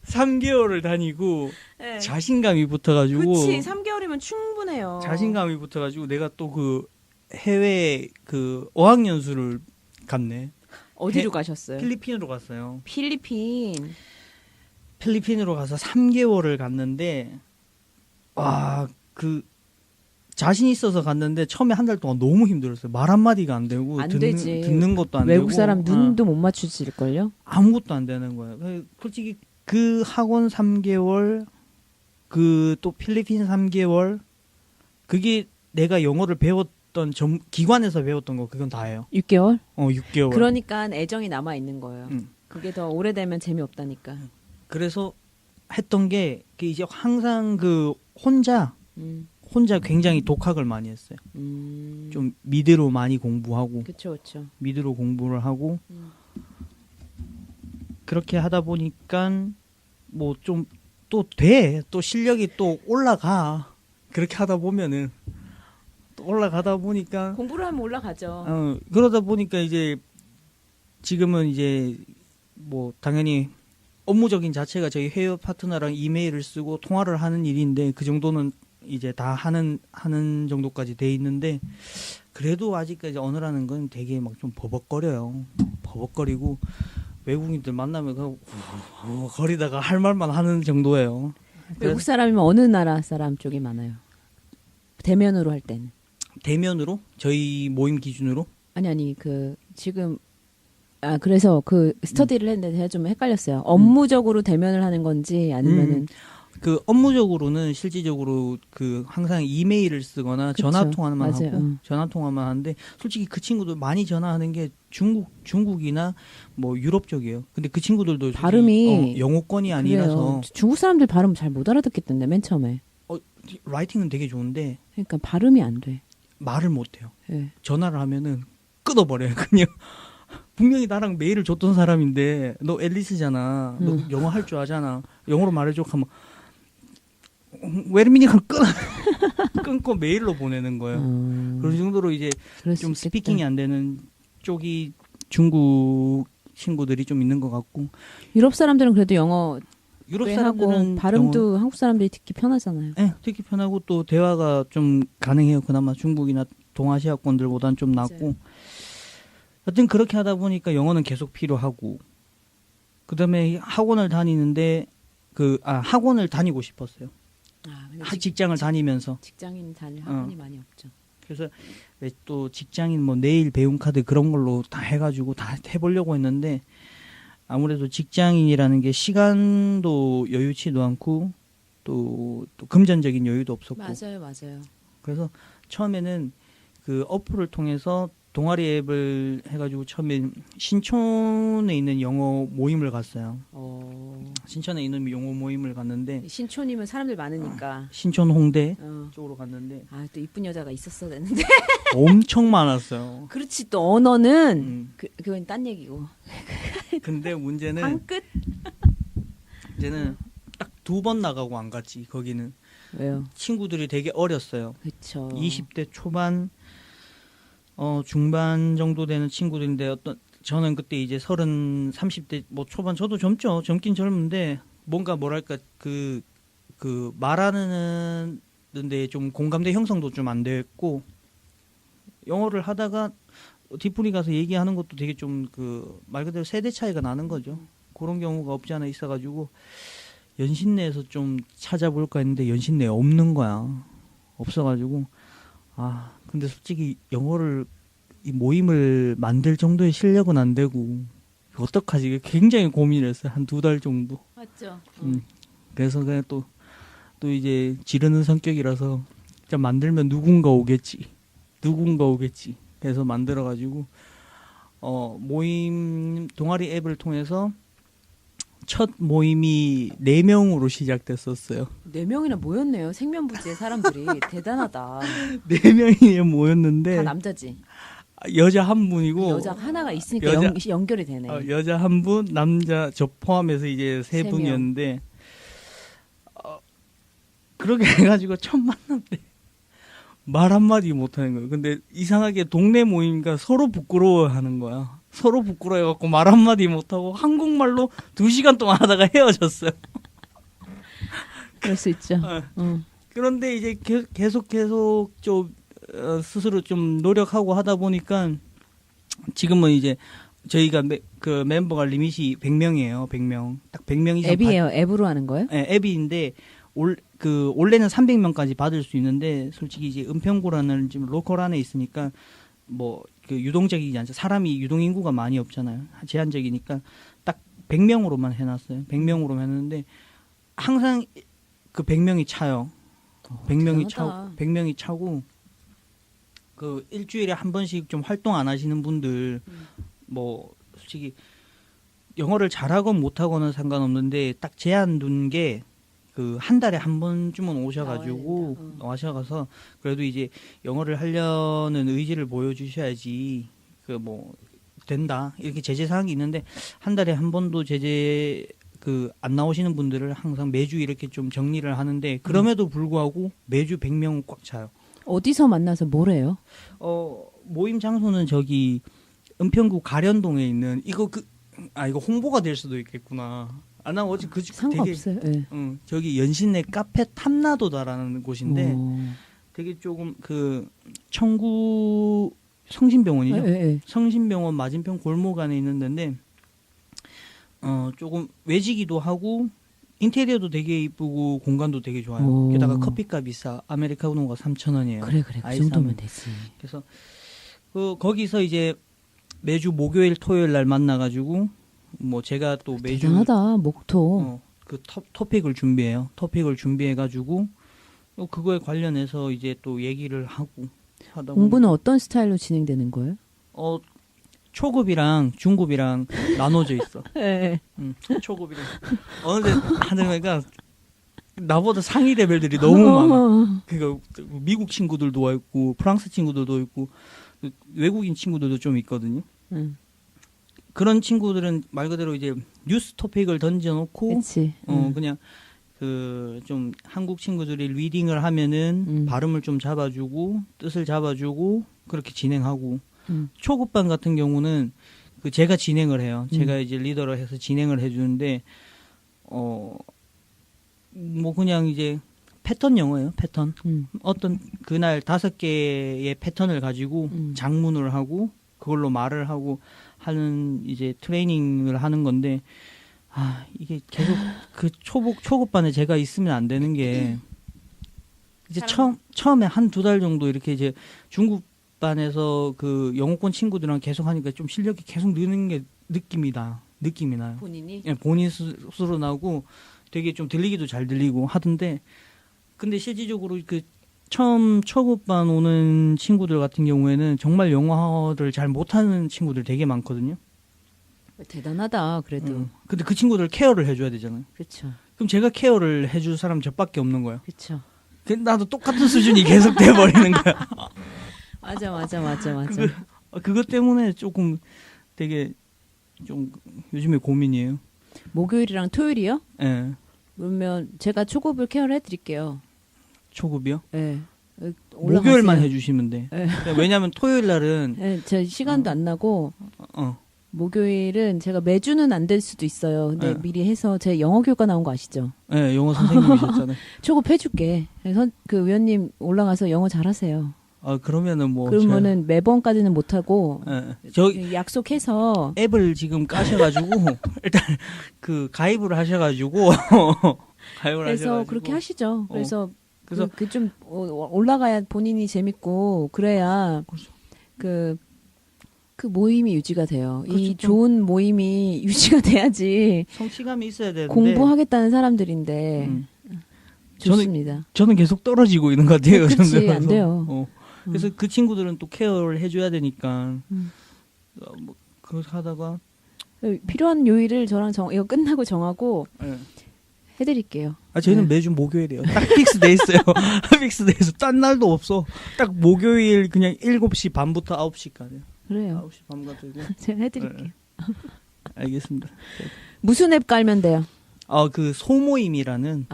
S2: 3개월을 다니고
S1: 네.
S2: 자신감이 붙어가지고
S1: 그치 3개월이면 충분해요.
S2: 자신감이 붙어가지고 내가 또 그 해외 그 어학연수를 갔네.
S1: 어디로 가셨어요?
S2: 필리핀으로 갔어요. 필리핀으로 가서 3개월을 갔는데 그 자신 있어서 갔는데 처음에 한 달 동안 너무 힘들었어요. 말 한마디가 안 되고
S1: 안 되지.
S2: 듣는 것도 안
S1: 외국
S2: 되고
S1: 사람 눈도 못 맞추실걸요?
S2: 아무것도 안 되는 거예요. 솔직히 그 학원 3개월 그 또 필리핀 3개월 그게 내가 영어를 배웠던 기관에서 배웠던 거 그건 다예요.
S1: 6개월?
S2: 6개월.
S1: 그러니까 애정이 남아 있는 거예요. 그게 더 오래되면 재미없다니까.
S2: 그래서 했던 게 이제 항상 그 혼자 굉장히 독학을 많이 했어요. 좀 미드로 많이 공부하고.
S1: 그렇죠.
S2: 미드로 공부를 하고 그렇게 하다 보니까 뭐 좀 또 실력이 또 올라가. 그렇게 하다 보면은 또 올라가다 보니까
S1: 공부를 하면 올라가죠.
S2: 그러다 보니까 이제 지금은 이제 뭐 당연히 업무적인 자체가 저희 회원 파트너랑 이메일을 쓰고 통화를 하는 일인데 그 정도는 이제 다 하는 정도까지 돼 있는데 그래도 아직까지 언어라는 건 되게 막 좀 버벅거려요. 버벅거리고 외국인들 만나면 거리다가 할 말만 하는 정도예요.
S1: 외국 사람이면 어느 나라 사람 쪽이 많아요? 대면으로 할 때는.
S2: 대면으로? 저희 모임 기준으로?
S1: 아니 지금 그래서 그 스터디를 했는데 제가 좀 헷갈렸어요. 업무적으로 대면을 하는 건지 아니면은
S2: 그 업무적으로는 실질적으로 그 항상 이메일을 쓰거나
S1: 그쵸,
S2: 전화 통화만
S1: 맞아요.
S2: 하고 전화 통화만 하는데 솔직히 그 친구들 많이 전화하는 게 중국이나 뭐 유럽 쪽이에요. 근데 그 친구들도
S1: 발음이
S2: 영어권이 아니라서
S1: 그래요. 중국 사람들 발음 잘 못 알아듣겠던데 맨 처음에.
S2: 라이팅은 되게 좋은데
S1: 그러니까 발음이 안 돼.
S2: 말을 못 해요.
S1: 네.
S2: 전화를 하면은 끊어버려요. 그냥 분명히 나랑 메일을 줬던 사람인데 너 앨리스잖아. 너 영어 할 줄 아잖아. 영어로 말해줘 하면 웨르미니 끊고 메일로 보내는 거예요. 그런 정도로 이제
S1: 그럴 수
S2: 좀
S1: 있겠다.
S2: 스피킹이 안 되는 쪽이 중국 친구들이 좀 있는 것 같고
S1: 유럽 사람들은 그래도 영어
S2: 유럽
S1: 꽤 하고
S2: 사람들은
S1: 발음도 한국 사람들이 듣기 편하잖아요.
S2: 네, 듣기 편하고 또 대화가 좀 가능해요. 그나마 중국이나 동아시아권들보다는 좀 낫고.
S1: 맞아요.
S2: 하여튼 그렇게 하다 보니까 영어는 계속 필요하고. 그다음에 학원을 다니는데 학원을 다니고 싶었어요.
S1: 근데
S2: 직장을 다니면서.
S1: 직장인 다닐 학원이 많이 없죠.
S2: 그래서 왜 또 직장인 뭐 내일 배움 카드 그런 걸로 다 해가지고 다 해보려고 했는데 아무래도 직장인이라는 게 시간도 여유치도 않고 또 금전적인 여유도 없었고.
S1: 맞아요.
S2: 그래서 처음에는 그 어플을 통해서 동아리 앱을 해가지고 처음에 신촌에 있는 영어 모임을 갔어요. 신촌에 있는 영어 모임을 갔는데
S1: 신촌이면 사람들 많으니까.
S2: 신촌 홍대
S1: 어.
S2: 쪽으로 갔는데
S1: 또 이쁜 여자가 있었어야 되는데.
S2: 엄청 많았어요.
S1: 그렇지 또 언어는 그건 딴 얘기고.
S2: 근데 문제는
S1: 한 끝?
S2: 이제는 딱 2번 나가고 안 갔지. 거기는
S1: 왜요?
S2: 친구들이 되게 어렸어요.
S1: 그렇죠.
S2: 20대 초반 중반 정도 되는 친구들인데 저는 그때 이제 30대 뭐 초반 저도 젊긴 젊은데 뭔가 뭐랄까 그 말하는 데 좀 공감대 형성도 좀 안 됐고 영어를 하다가 뒷풀이 가서 얘기하는 것도 되게 좀 말 그대로 세대 차이가 나는 거죠. 그런 경우가 없지 않아 있어가지고 연신내에서 좀 찾아볼까 했는데 연신내에 없는 거야. 없어가지고 근데 솔직히 영어를 이 모임을 만들 정도의 실력은 안 되고 어떡하지? 굉장히 고민을 했어요. 한 2달 정도.
S1: 맞죠.
S2: 그래서 그냥 또 이제 지르는 성격이라서 진짜 만들면 누군가 오겠지. 그래서 만들어가지고 모임 동아리 앱을 통해서 첫 모임이 4명으로 시작됐었어요.
S1: 4명이나 모였네요. 생면부지의 사람들이. 대단하다.
S2: 4명이 모였는데
S1: 다 남자지.
S2: 여자 한 분이고
S1: 여자 하나가 있으니까 연결이 되네.
S2: 여자 한 분, 남자 저 포함해서 이제 3분이었는데 그렇게 해가지고 첫 만남 때 말 한마디 못하는 거예요. 근데 이상하게 동네 모임과 서로 부끄러워하는 거야. 서로 부끄러워해갖고 말 한마디 못하고 한국말로 2시간 동안 하다가 헤어졌어요.
S1: 그럴 수 있죠.
S2: 그런데 이제 계속 좀 스스로 좀 노력하고 하다 보니까 지금은 이제 저희가 그 멤버가 리밋이 100명이에요. 100명. 딱 100명 이상.
S1: 앱이에요. 앱으로 하는 거예요?
S2: 네, 앱인데 원래는 300명까지 받을 수 있는데 솔직히 이제 은평구라는 지금 로컬 안에 있으니까 뭐 그 유동적이지 않죠. 사람이 유동 인구가 많이 없잖아요. 제한적이니까 딱 100명으로만 해놨어요. 100명으로만 했는데 항상 그 100명이 차요. 100명이 차고 그 일주일에 한 번씩 좀 활동 안 하시는 분들 뭐 솔직히 영어를 잘하건 못하고는 상관없는데 딱 제한 둔 게 그 한 달에 한 번쯤은 오셔가서 그래도 이제 영어를 하려는 의지를 보여주셔야지 그 뭐 된다 이렇게 제재 사항이 있는데 한 달에 한 번도 제재 안 나오시는 분들을 항상 매주 이렇게 좀 정리를 하는데 그럼에도 불구하고 매주 100명은 꽉 차요.
S1: 어디서 만나서 뭘 해요?
S2: 모임 장소는 저기 은평구 가련동에 있는 이거 홍보가 될 수도 있겠구나. 나 어제
S1: 상관없어요. 네.
S2: 저기 연신내 카페 탐나도다라는 곳인데 되게 조금 청구 성심병원이죠.
S1: 네.
S2: 성심병원 맞은편 골목 안에 있는 데인데 조금 외지기도 하고 인테리어도 되게 이쁘고 공간도 되게 좋아요. 게다가 커피값 비싸. 아메리카노가 3,000원이에요.
S1: 그래. 그 정도면 되지.
S2: 그래서 거기서 이제 매주 목요일 토요일 날 만나가지고 뭐 제가 또 매주
S1: 대단하다. 목토.
S2: 토픽을 준비해요. 토픽을 준비해가지고 그거에 관련해서 이제 또 얘기를 하고 하다 보면
S1: 공부는 어떤 스타일로 진행되는 거예요?
S2: 초급이랑 중급이랑 나눠져 있어.
S1: 네.
S2: 초급이랑 어느 하니까 나보다 상위 레벨들이 너무 많아. 그러니까 미국 친구들도 와 있고 프랑스 친구들도 있고 외국인 친구들도 좀 있거든요.
S1: 응.
S2: 그런 친구들은 말 그대로 이제 뉴스 토픽을 던져놓고
S1: 그렇지.
S2: 그냥 그 좀 한국 친구들이 리딩을 하면은 발음을 좀 잡아주고 뜻을 잡아주고 그렇게 진행하고 초급반 같은 경우는 그 제가 진행을 해요. 제가 이제 리더를 해서 진행을 해주는데 뭐 그냥 이제 패턴 영어예요. 패턴. 어떤 그날 5개의 패턴을 가지고 장문을 하고 그걸로 말을 하고 하는 이제 트레이닝을 하는 건데 이게 계속 그 초급반에 제가 있으면 안 되는 게 이제 처음에 한 2달 정도 이렇게 이제 중급반에서 그 영어권 친구들이랑 계속 하니까 좀 실력이 계속 느는 게 느낌이 나요.
S1: 본인이?
S2: 예, 본인 스스로 나고 되게 좀 들리기도 잘 들리고 하던데 근데 실질적으로 그 처음 초급반 오는 친구들 같은 경우에는 정말 영어를 잘 못하는 친구들 되게 많거든요.
S1: 대단하다. 그래도.
S2: 근데 그 친구들 케어를 해줘야 되잖아요.
S1: 그렇죠.
S2: 그럼 제가 케어를 해줄 사람 저밖에 없는 거예요.
S1: 그렇죠.
S2: 나도 똑같은 수준이 계속 돼버리는 거야.
S1: 맞아.
S2: 그것 때문에 조금 되게 좀 요즘에 고민이에요.
S1: 목요일이랑 토요일이요?
S2: 예.
S1: 그러면 제가 초급을 케어를 해드릴게요.
S2: 초급이요?
S1: 네.
S2: 목요일만 해주시면 돼.
S1: 네.
S2: 왜냐하면 토요일 날은
S1: 네, 제 시간도 안 나고
S2: 어.
S1: 목요일은 제가 매주는 안 될 수도 있어요. 근데
S2: 네.
S1: 미리 해서 제 영어 교과 나온 거 아시죠?
S2: 네, 영어 선생님이셨잖아요.
S1: 초급 해줄게. 그래서 그 위원님 올라가서 영어 잘하세요.
S2: 그러면은 뭐
S1: 그러면은 매번까지는 못 하고
S2: 저
S1: 약속해서
S2: 앱을 지금 까셔가지고 일단 그 가입을 하셔가지고
S1: 그래서 그렇게 하시죠. 그래서 그 좀 올라가야 본인이 재밌고 그래야 그 모임이 유지가 돼요.
S2: 그렇죠.
S1: 이 좋은 모임이 유지가 돼야지
S2: 성취감이 있어야 되는데
S1: 공부하겠다는 사람들인데 좋습니다.
S2: 저는 계속 떨어지고 있는 것 같아요.
S1: 그렇지 안 돼요.
S2: 그래서 그 친구들은 또 케어를 해줘야 되니까 뭐 그렇게 하다가
S1: 필요한 요일을 저랑 이거 끝나고 정하고
S2: 네.
S1: 해드릴게요.
S2: 저희는 매주 목요일이에요. 딱 픽스돼 있어요. 픽스돼 있어. 딴 날도 없어. 딱 목요일 그냥 7시 반부터 9시까지.
S1: 그래요.
S2: 9시 반까지.
S1: 제가 해드릴게요.
S2: 알겠습니다.
S1: 무슨 앱 깔면 돼요?
S2: 그 소모임이라는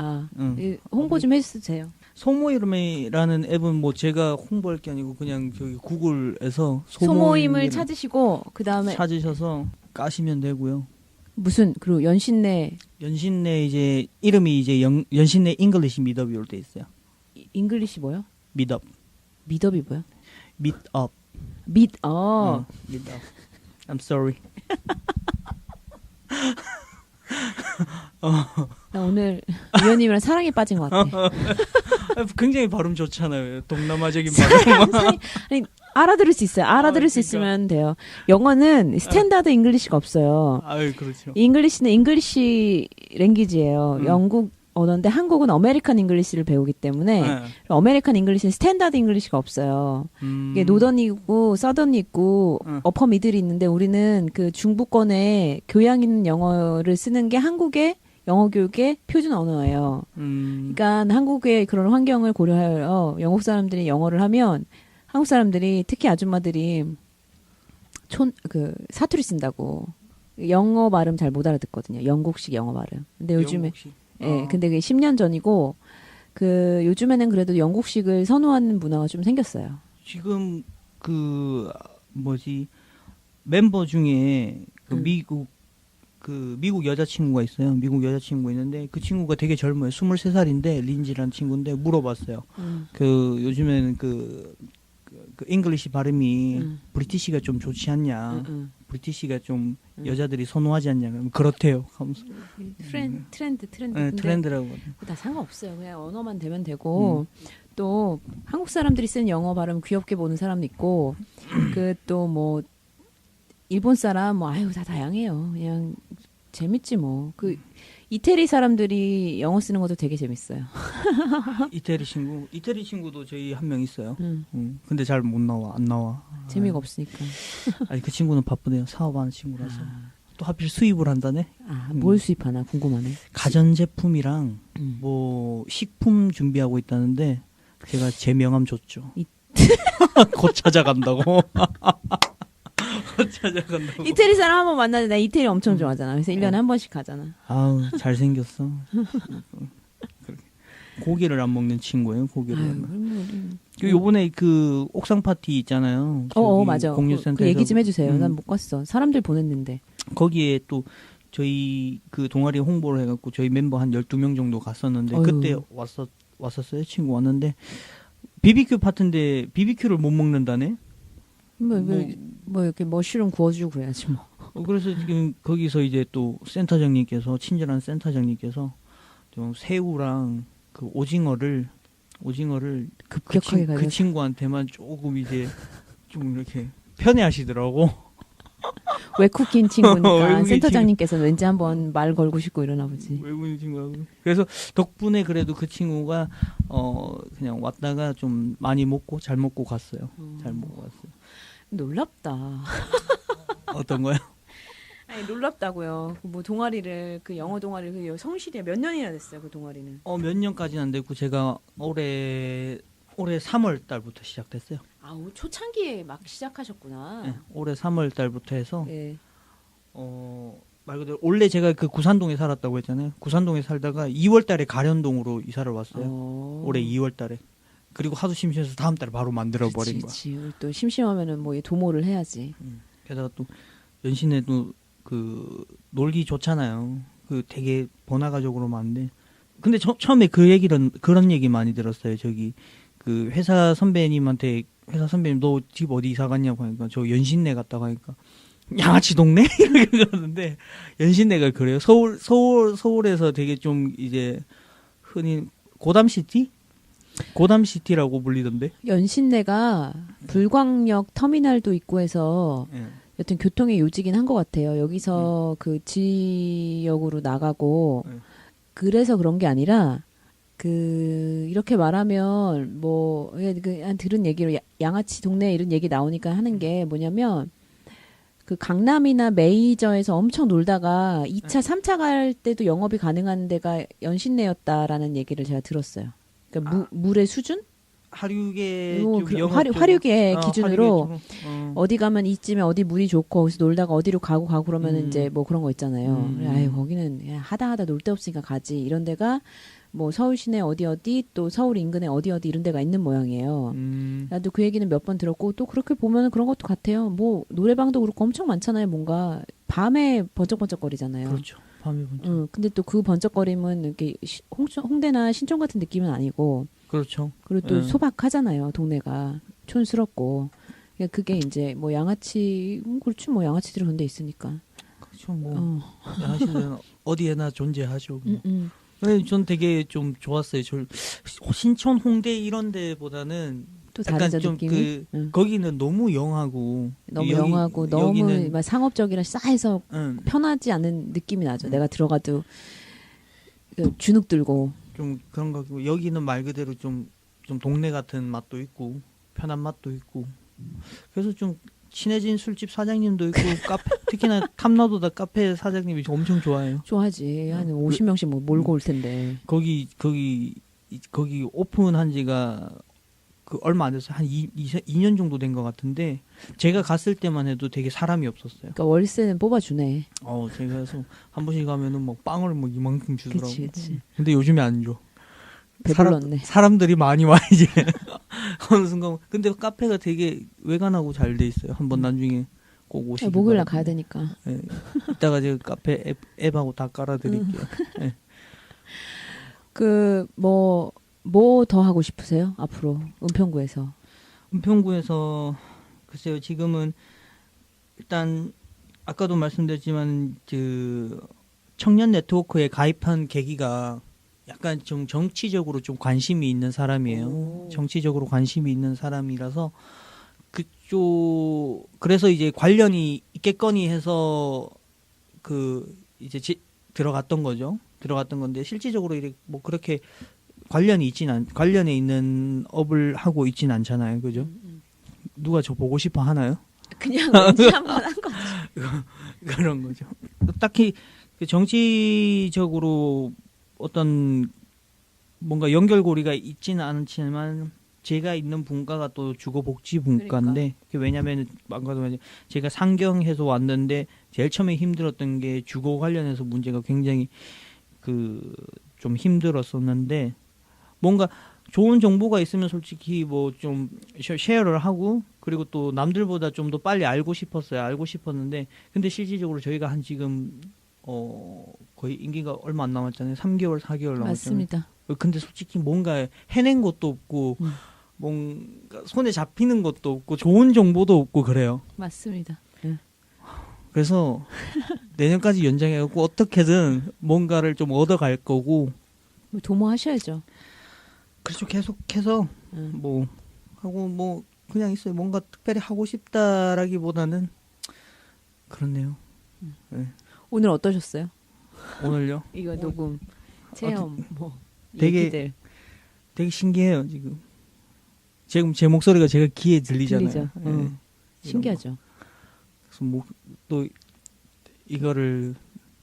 S1: 홍보 좀 해주세요.
S2: 소모임이라는 앱은 뭐 제가 홍보할 게 아니고 그냥 저기 구글에서
S1: 소모임을 찾으시고 그 다음에
S2: 찾으셔서 까시면 되고요.
S1: 그리고 연신내
S2: 이제 이름이 이제 연신내 잉글리시 미더비로 돼 있어요.
S1: 잉글리시 뭐요?
S2: 미덥.
S1: 미덥이 뭐야?
S2: 미트업.
S1: 미트업.
S2: 미트업. I'm sorry.
S1: 나 오늘 위원님이랑 사랑에 빠진 것 같아.
S2: 굉장히 발음 좋잖아요. 동남아적인 발음.
S1: 아니, 알아들을 수 있어요. 알아들을 수
S2: 그러니까.
S1: 있으면 돼요. 영어는 스탠다드 잉글리시가 없어요.
S2: 그렇죠.
S1: 잉글리시는 잉글리시 랭귀지예요. 영국 언어인데 한국은 아메리칸 잉글리시를 배우기 때문에 아메리칸 잉글리시는 스탠다드 잉글리시가 없어요. 이게 노던이 있고 서던이 있고 어퍼 미들이 있는데 우리는 그 중부권의 교양 있는 영어를 쓰는 게 한국의 영어 교육의 표준 언어예요. 그러니까 한국의 그런 환경을 고려하여 영국 사람들이 영어를 하면 한국 사람들이 특히 아줌마들이 사투리 쓴다고 영어 발음 잘 못 알아듣거든요. 영국식 영어 발음. 근데 요즘에 근데 그게 10년 전이고 요즘에는 그래도 영국식을 선호하는 문화가 좀 생겼어요.
S2: 지금 멤버 중에 미국 여자친구가 있어요. 미국 여자친구가 있는데 그 친구가 되게 젊어요. 23살인데 린지라는 친구인데 물어봤어요. 요즘에는 그 잉글리시 발음이 브리티시가 좀 좋지 않냐. 브리티시가 좀 여자들이 선호하지 않냐. 그러면 그렇대요. 하면서.
S1: 트렌드.
S2: 네, 트렌드라고.
S1: 다 상관없어요. 그냥 언어만 되면 되고 또 한국 사람들이 쓰는 영어 발음 귀엽게 보는 사람도 있고 또 뭐 일본 사람 다 다양해요. 그냥 재밌지 뭐. 이태리 사람들이 영어 쓰는 것도 되게 재밌어요.
S2: 이태리 친구도 저희 한 명 있어요. 근데 잘 못 나와, 안 나와.
S1: 재미가 없으니까.
S2: 그 친구는 바쁘네요. 사업하는 친구라서. 또 하필 수입을 한다네.
S1: 뭘 수입하나 궁금하네.
S2: 가전제품이랑 뭐 식품 준비하고 있다는데 제가 제 명함 줬죠. 곧 찾아간다고. 곧 찾아간다고.
S1: 이태리 사람 한번 만나는데 나 이태리 엄청 좋아하잖아. 그래서 1년에 한 번씩 가잖아.
S2: 아우 잘생겼어. 고기를 안 먹는 친구예요. 고기를.
S1: 아유,
S2: 안 먹는.
S1: 그럼 우리-
S2: 그 요번에 그 옥상 파티 있잖아요. 저기
S1: 맞아.
S2: 공유센터에서
S1: 그 얘기 좀 해주세요.
S2: 음.
S1: 난 못 갔어. 사람들 보냈는데.
S2: 거기에 또 저희 그 동아리 홍보를 해갖고 저희 member 한 12명 정도 갔었는데
S1: 어휴.
S2: 그때 왔었어요. 친구 왔는데 BBQ 파트인데 BBQ를 못 먹는다네.
S1: 뭐 이렇게 머쉬룸 구워주고 그래야지 뭐.
S2: 그래서 지금 거기서 이제 또 센터장님께서 친절한 센터장님께서 좀 새우랑 그 오징어를
S1: 급격하게
S2: 그
S1: 가져서.
S2: 친구한테만 조금 이제 좀 이렇게 편애하시더라고.
S1: 외국인 친구니까
S2: 외국인
S1: 센터장님께서는 왠지 한번 말 걸고 싶고 이러나 보지.
S2: 외국인 친구하고. 그래서 덕분에 그래도 그 친구가 그냥 왔다가 좀 많이 먹고 잘 먹고 갔어요. 잘 먹고 갔어요.
S1: 놀랍다.
S2: 어떤 거요?
S1: 아니 놀랍다고요. 뭐 동아리를 그 영어 동아리를 그 성실히 몇 년이나 됐어요. 그 동아리는.
S2: 몇 년까지는 안 됐고 제가 올해 3월 달부터 시작됐어요.
S1: 초창기에 막 시작하셨구나.
S2: 네, 올해 3월 달부터 해서
S1: 네.
S2: 말 그대로 원래 제가 그 구산동에 살았다고 했잖아요. 구산동에 살다가 2월 달에 가련동으로 이사를 왔어요. 올해 2월 달에. 그리고 하도 심심해서 다음 달에 바로 만들어 버린 거야.
S1: 그렇지. 우리 또 심심하면은 뭐 도모를 해야지.
S2: 게다가 또 연신내도 그 놀기 좋잖아요. 그 되게 번화가적으로 많은데. 근데 처음에 그런 얘기 많이 들었어요. 저기 그 회사 선배님 너 집 어디 이사 갔냐고 하니까 저 연신내 갔다고 하니까 양아치 동네 이렇게 가는데 연신내가 그래요. 서울에서 되게 좀 이제 흔히 고담시티라고 불리던데.
S1: 연신내가 불광역 터미널도 있고 해서
S2: 예.
S1: 여튼 교통의 요지긴 한 것 같아요. 여기서 그 지역으로 나가고 그래서 그런 게 아니라 이렇게 말하면 한 들은 얘기로 양아치 동네 이런 얘기 나오니까 하는 게 뭐냐면 그 강남이나 메이저에서 엄청 놀다가 2차, 3차 갈 때도 영업이 가능한 데가 연신내였다라는 얘기를 제가 들었어요. 그러니까 물의 수준?
S2: 하류계
S1: 화류계 기준으로
S2: 하류계 쪽으로.
S1: 어디 가면 이쯤에 어디 물이 좋고 거기서 놀다가 어디로 가고 그러면 이제 뭐 그런 거 있잖아요. 거기는 그냥 하다 놀 데 없으니까 가지. 이런 데가 뭐 서울 시내 어디 또 서울 인근에 어디 이런 데가 있는 모양이에요. 나도 그 얘기는 몇 번 들었고 또 그렇게 보면 그런 것도 같아요. 뭐 노래방도 그렇고 엄청 많잖아요. 뭔가 밤에 번쩍번쩍거리잖아요.
S2: 그렇죠. 밤에 번쩍.
S1: 근데 또 그 번쩍거림은 이렇게 홍대나 신촌 같은 느낌은 아니고.
S2: 그렇죠.
S1: 그리고 또 소박하잖아요. 동네가 촌스럽고. 그러니까 그게 이제 뭐 양아치 그렇지 뭐 양아치들이 그런 데 있으니까.
S2: 그렇죠. 뭐 양아치들은 어디에나 존재하죠. 뭐.
S1: 음.
S2: 전 되게 좀 좋았어요. 신촌, 홍대 이런 데보다는
S1: 또
S2: 약간
S1: 다르죠
S2: 좀
S1: 느낌이.
S2: 거기는 너무 영하고
S1: 너무
S2: 여기는
S1: 막 상업적이라 싸해서 편하지 않은 느낌이 나죠. 내가 들어가도 주눅 들고.
S2: 좀 그런 거 같고 여기는 말 그대로 좀 동네 같은 맛도 있고 편한 맛도 있고 그래서 좀 친해진 술집 사장님도 있고 특히나 탐나도다 카페 사장님이 엄청 좋아해요.
S1: 좋아하지. 한 50명씩 뭐 몰고 올 텐데.
S2: 거기 오픈한 지가 얼마 안 됐어요. 한 2년 정도 된 것 같은데 제가 갔을 때만 해도 되게 사람이 없었어요.
S1: 그러니까 월세는 뽑아주네.
S2: 제가 해서 한 번씩 가면은 뭐 빵을 뭐 이만큼 주더라고.
S1: 그치.
S2: 근데 요즘에 안 줘.
S1: 배불렀네.
S2: 사람들이 많이 와 이제 어느 순간. 근데 카페가 되게 외관하고 잘 돼 있어요. 한번 나중에 꼭 오시길
S1: 목요일 날
S2: 바랍니다.
S1: 가야 되니까.
S2: 네. 이따가 제가 카페 앱하고 다 깔아드릴게요. 네.
S1: 뭐 더 하고 싶으세요? 앞으로 은평구에서.
S2: 은평구에서 글쎄요. 지금은 일단 아까도 말씀드렸지만 청년 네트워크에 가입한 계기가 약간 좀 정치적으로 좀 관심이 있는 사람이에요. 정치적으로 관심이 있는 사람이라서 그래서 이제 관련이 있겠거니 해서 이제 들어갔던 거죠. 들어갔던 건데 실질적으로 이렇게 뭐 그렇게 관련에 있는 업을 하고 있진 않잖아요. 그죠? 누가 저 보고 싶어 하나요?
S1: 그냥 왠지 한번 한 거죠.
S2: 그런 거죠. 딱히 정치적으로 어떤 뭔가 연결고리가 있지는 않지만 제가 있는 분과가 또 주거복지 분과인데 왜냐면 아까도 제가 상경해서 왔는데 제일 처음에 힘들었던 게 주거 관련해서 문제가 굉장히 그 좀 힘들었었는데 뭔가 좋은 정보가 있으면 솔직히 뭐 좀 쉐어를 하고 그리고 또 남들보다 좀 더 빨리 알고 싶었는데 근데 실질적으로 저희가 한 지금 거의 임기가 얼마 안 남았잖아요. 3개월, 4개월 남았잖아요.
S1: 맞습니다.
S2: 근데 솔직히 뭔가 해낸 것도 없고 뭔가 손에 잡히는 것도 없고 좋은 정보도 없고 그래요.
S1: 맞습니다.
S2: 그래서 내년까지 연장해갖고 어떻게든 뭔가를 좀 얻어갈 거고
S1: 도모하셔야죠.
S2: 그렇죠. 계속해서 뭐 하고 뭐 그냥 있어요. 뭔가 특별히 하고 싶다라기보다는 그렇네요. 네.
S1: 오늘 어떠셨어요?
S2: 오늘요?
S1: 이거 녹음, 체험, 뭐
S2: 되게
S1: 얘기들.
S2: 되게 신기해요 지금. 지금 제 목소리가 제가 귀에 들리잖아요.
S1: 들리죠.
S2: 네.
S1: 신기하죠.
S2: 그래서 뭐 또 이거를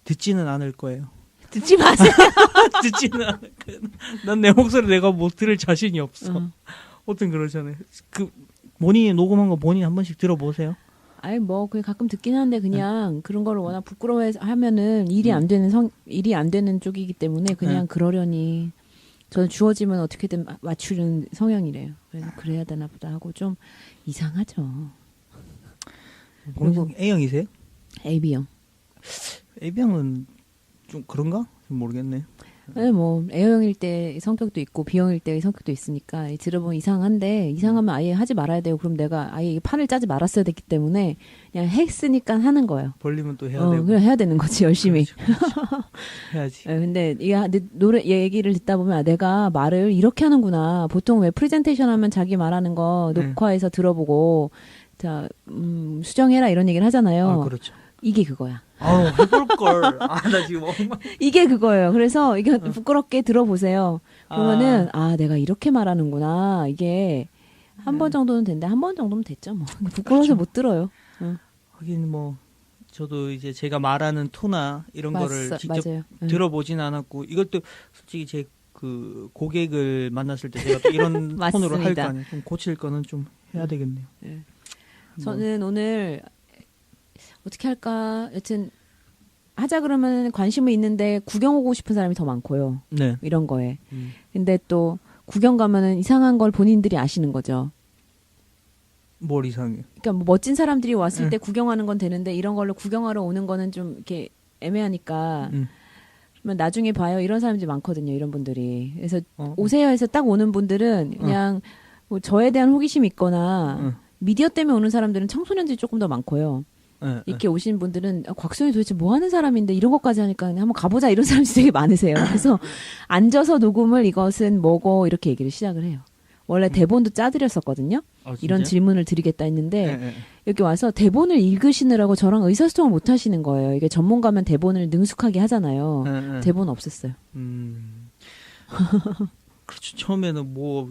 S2: 듣지는 않을 거예요.
S1: 듣지 마세요.
S2: 듣지는 않을 거예요. 난 내 목소리 내가 못 들을 자신이 없어. 어떤 그러잖아요. 그 본인이 녹음한 거 본인 한 번씩 들어보세요.
S1: 아니 뭐 그냥 가끔 듣긴 하는데 그냥 그런 거를 워낙 부끄러워해서 하면은 일이 안 되는 쪽이기 때문에 그냥 그러려니 저는 주어지면 어떻게든 맞추는 성향이래요. 그래서 그래야 되나 보다 하고 좀 이상하죠.
S2: 그리고 A형이세요?
S1: AB형.
S2: A형은 좀 그런가? 좀 모르겠네.
S1: 네, 뭐 A형일 때 성격도 있고 B형일 때 성격도 있으니까 들어보면 이상한데 이상하면 아예 하지 말아야 되고 그럼 내가 아예 판을 짜지 말았어야 됐기 때문에 그냥 했으니까 하는 거예요.
S2: 벌리면 또 해야 되고.
S1: 그냥 해야 되는 거지 열심히.
S2: 그렇죠. 해야지.
S1: 네, 근데 이 노래 얘기를 듣다 보면 내가 말을 이렇게 하는구나. 보통 왜 프레젠테이션 하면 자기 말하는 거 녹화해서 들어보고 자 수정해라 이런 얘기를 하잖아요.
S2: 아, 그렇죠.
S1: 이게 그거야.
S2: 해볼 걸. 나 지금 엉망.
S1: 이게 그거예요. 그래서 이게 부끄럽게 들어보세요. 그러면은 내가 이렇게 말하는구나. 이게 한 번 정도는 된대. 한 번 정도면 됐죠. 뭐 부끄러워서
S2: 그렇죠.
S1: 못 들어요.
S2: 하긴 뭐 저도 이제 제가 말하는 토나 이런 거를 직접
S1: 맞아요.
S2: 들어보진 않았고 이것도 솔직히 제 그 고객을 만났을 때 제가 또 이런 톤으로 할 거 아니에요. 좀 고칠 거는 좀 해야 되겠네요.
S1: 네. 저는 오늘 어떻게 할까? 여튼 하자 그러면 관심은 있는데 구경 오고 싶은 사람이 더 많고요.
S2: 네.
S1: 이런 거에. 근데 또 구경 가면은 이상한 걸 본인들이 아시는 거죠.
S2: 뭘 이상해요?
S1: 그러니까 뭐 멋진 사람들이 왔을 때 구경하는 건 되는데 이런 걸로 구경하러 오는 거는 좀 이렇게 애매하니까 그러면 나중에 봐요. 이런 사람들이 많거든요. 이런 분들이. 그래서 오세요 해서 딱 오는 분들은 그냥 뭐 저에 대한 호기심이 있거나 미디어 때문에 오는 사람들은 청소년들이 조금 더 많고요. 이렇게 오신 분들은 곽수현이 도대체 뭐 하는 사람인데 이런 것까지 하니까 그냥 한번 가보자 이런 사람들이 되게 많으세요. 그래서 앉아서 녹음을 이것은 뭐고 이렇게 얘기를 시작을 해요. 원래 대본도 짜드렸었거든요. 이런 질문을 드리겠다 했는데 여기 와서 대본을 읽으시느라고 저랑 의사소통을 못 하시는 거예요. 이게 전문가면 대본을 능숙하게 하잖아요. 대본 없었어요.
S2: 그렇죠. 처음에는 뭐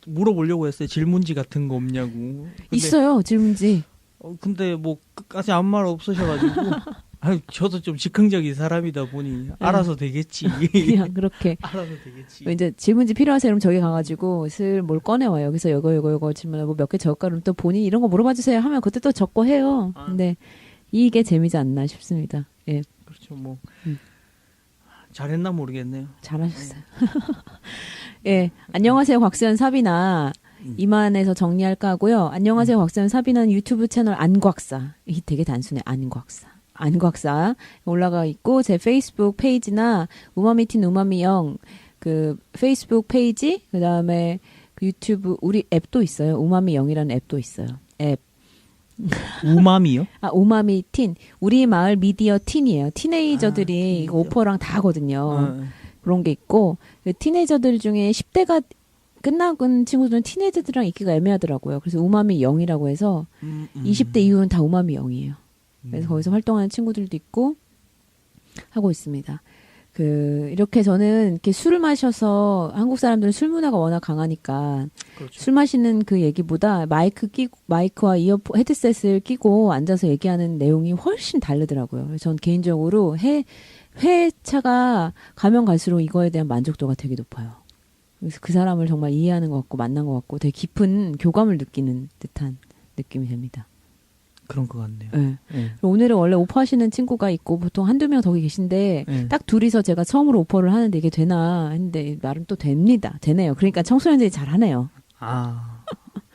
S2: 물어보려고 했어요. 질문지 같은 거 없냐고. 근데,
S1: 있어요. 질문지.
S2: 근데 뭐 끝까지 아무 말 없으셔가지고 저도 좀 즉흥적인 사람이다 보니 알아서 되겠지.
S1: 그냥 그렇게.
S2: 알아서 되겠지.
S1: 이제 질문지 필요하세요? 그럼 저기 가가지고 슬 뭘 꺼내와요. 여기서 이거 질문 뭐 몇 개 적을까? 그럼 또 본인 이런 거 물어봐 주세요. 하면 그때 또 적고 해요. 근데 이게 재미지 않나 싶습니다. 예.
S2: 그렇죠. 뭐 잘했나 모르겠네요.
S1: 잘하셨어요. 예. 안녕하세요. 곽수연 사비나. 이만해서 정리할까 하고요. 안녕하세요. 곽수연 사비나는 유튜브 채널 안곽사. 이 되게 단순해. 안곽사 올라가 있고 제 페이스북 페이지나 우마미틴 우마미영 그 페이스북 페이지 그다음에 그 유튜브 우리 앱도 있어요. 우마미영이라는 앱도 있어요. 앱.
S2: 우마미요?
S1: 우마미틴 우리 마을 미디어 틴이에요. 티네이저들이 이거 오퍼랑 다 하거든요. 그런 게 있고 그 티네이저들 중에 10대가 끝나간 친구들은 티네이저들이랑 있기가 애매하더라고요. 그래서 우마미 0이라고 해서 20대 이후는 다 우마미 0이에요. 그래서 거기서 활동하는 친구들도 있고 하고 있습니다. 이렇게 저는 이렇게 술을 마셔서 한국 사람들은 술 문화가 워낙 강하니까 그렇죠. 술 마시는 그 얘기보다 마이크와 헤드셋을 끼고 앉아서 얘기하는 내용이 훨씬 다르더라고요. 그래서 전 개인적으로 회차가 가면 갈수록 이거에 대한 만족도가 되게 높아요. 그래서 그 사람을 정말 이해하는 것 같고 만난 것 같고 되게 깊은 교감을 느끼는 듯한 느낌이 듭니다.
S2: 그런 것 같네요.
S1: 네.
S2: 네.
S1: 오늘은 원래 오퍼하시는 친구가 있고 보통 한두 명 더 계신데
S2: 네.
S1: 딱 둘이서 제가 처음으로 오퍼를 하는데 이게 되나 했는데 나름 또 됩니다. 되네요. 그러니까 청소년들이 잘하네요.
S2: 아,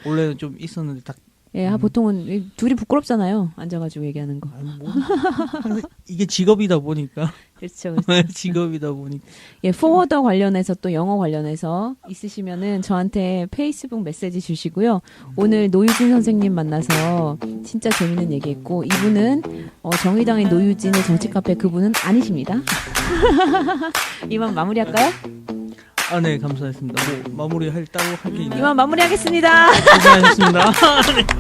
S2: 원래는 좀 있었는데 딱
S1: 예, 보통은 둘이 부끄럽잖아요. 앉아가지고 얘기하는 거.
S2: 아니, 뭐, 항상 이게 직업이다 보니까.
S1: 그렇죠.
S2: 직업이다 보니까.
S1: 예, 포워더 관련해서 또 영어 관련해서 있으시면은 저한테 페이스북 메시지 주시고요. 오늘 노유진 선생님 만나서 진짜 재밌는 얘기했고 이분은 정의당의 노유진의 정치 카페 그분은 아니십니다. 이만 마무리할까요?
S2: 아, 네, 감사했습니다. 뭐, 마무리할 따로 할 게 있나요?
S1: 이만 마무리하겠습니다.
S2: 고생하셨습니다. 네.